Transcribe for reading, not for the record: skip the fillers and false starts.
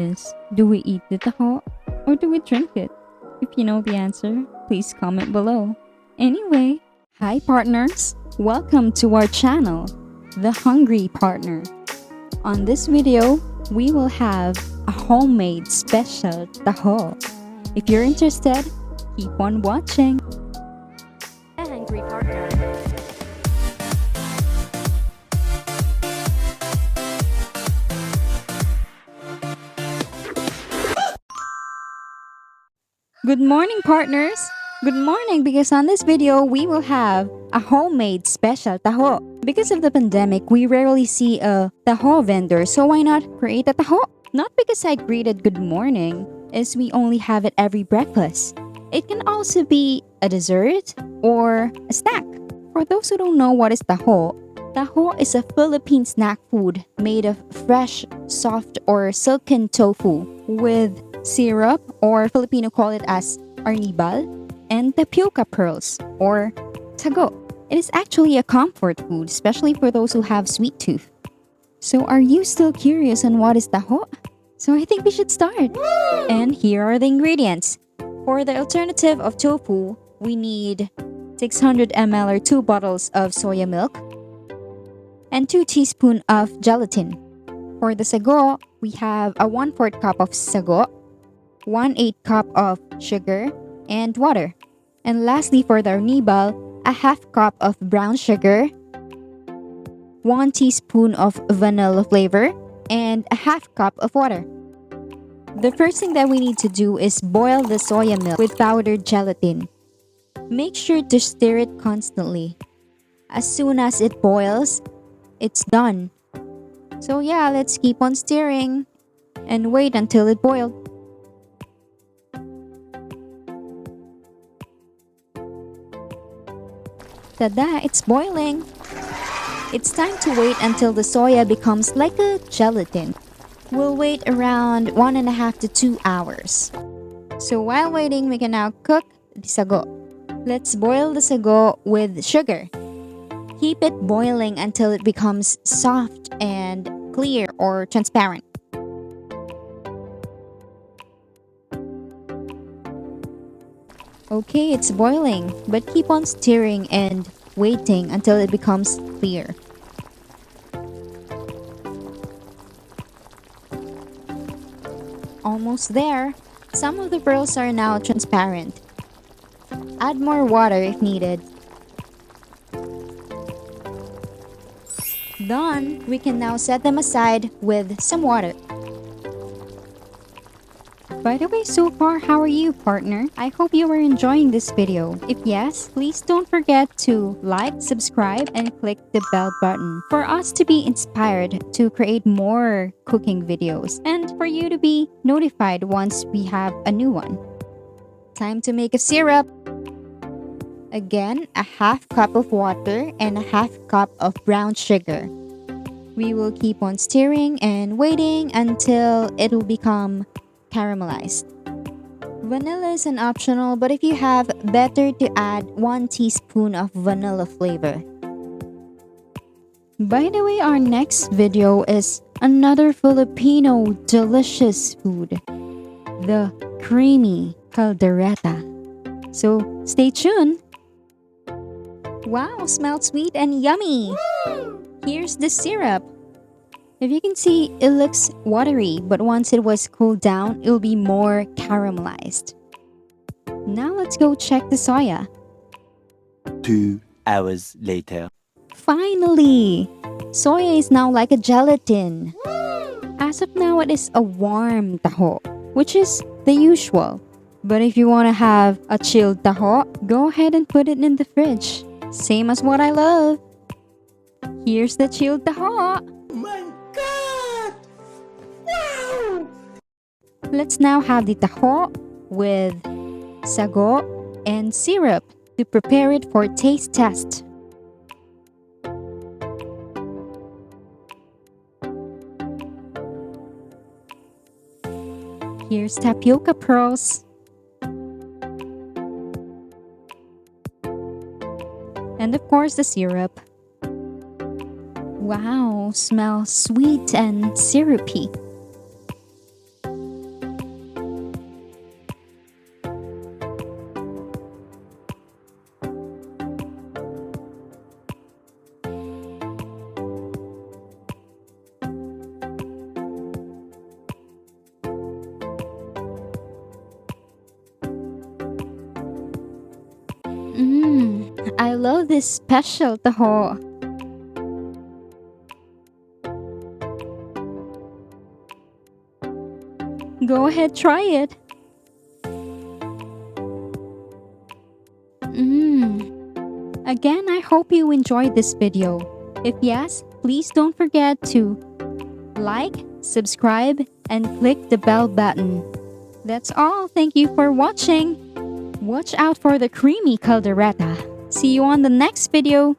is, do we eat the taho or do we drink it? If you know the answer, please comment below. Anyway, hi partners! Welcome to our channel, The Hungry Partner. On this video, we will have a homemade special taho. If you're interested, keep on watching. The Hungry Partner. Good morning, partners! Good morning, because on this video, we will have a homemade special taho. Because of the pandemic, we rarely see a taho vendor, so why not create a taho? Not because I greeted good morning, as we only have it every breakfast. It can also be a dessert or a snack. For those who don't know what is taho, taho is a Philippine snack food made of fresh, soft, or silken tofu with syrup, or Filipino call it as arnibal, and tapioca pearls, or sago. It is actually a comfort food, especially for those who have sweet tooth. So are you still curious on what is taho? So I think we should start. And here are the ingredients. For the alternative of tofu, we need 600 ml or 2 bottles of soya milk and 2 teaspoons of gelatin. For the sago, we have a 1/4 cup of sago, 1/8 cup of sugar, and water. And lastly, for the arnibal, a 1/2 cup of brown sugar, 1 teaspoon of vanilla flavor, and a 1/2 cup of water. The first thing that we need to do is boil the soya milk with powdered gelatin. Make sure to stir it constantly. As soon as it boils, it's done. So yeah, let's keep on stirring and wait until it boiled. Tada! It's boiling! It's time to wait until the soya becomes like a gelatin. We'll wait around 1.5 to 2 hours. So while waiting, we can now cook the sago. Let's boil the sago with sugar. Keep it boiling until it becomes soft and clear or transparent. Okay, it's boiling, but keep on stirring and waiting until it becomes clear. Almost there. Some of the pearls are now transparent. Add more water if needed. Done! We can now set them aside with some water. By the way, so far, how are you, partner? I hope you are enjoying this video. If yes, please don't forget to like, subscribe, and click the bell button for us to be inspired to create more cooking videos and for you to be notified once we have a new one. Time to make a syrup. Again, a 1/2 cup of water and a 1/2 cup of brown sugar. We will keep on stirring and waiting until it will become caramelized. Vanilla is an optional, but if you have, better to add 1 teaspoon of vanilla flavor. By the way, our next video is another Filipino delicious food, the creamy caldereta. So stay tuned. Wow, smells sweet and yummy. Here's the syrup. If you can see, it looks watery, but once it was cooled down, it will be more caramelized. Now let's go check the soya. 2 hours later. Finally! Soya is now like a gelatin. As of now, it is a warm taho, which is the usual. But if you want to have a chilled taho, go ahead and put it in the fridge. Same as what I love. Here's the chilled taho. Let's now have the taho with sago and syrup to prepare it for taste test. Here's tapioca pearls. And of course the syrup. Wow, smells sweet and syrupy. I love this special taho. Go ahead, try it. Again, I hope you enjoyed this video. If yes, please don't forget to like, subscribe, and click the bell button. That's all. Thank you for watching. Watch out for the creamy caldereta. See you on the next video.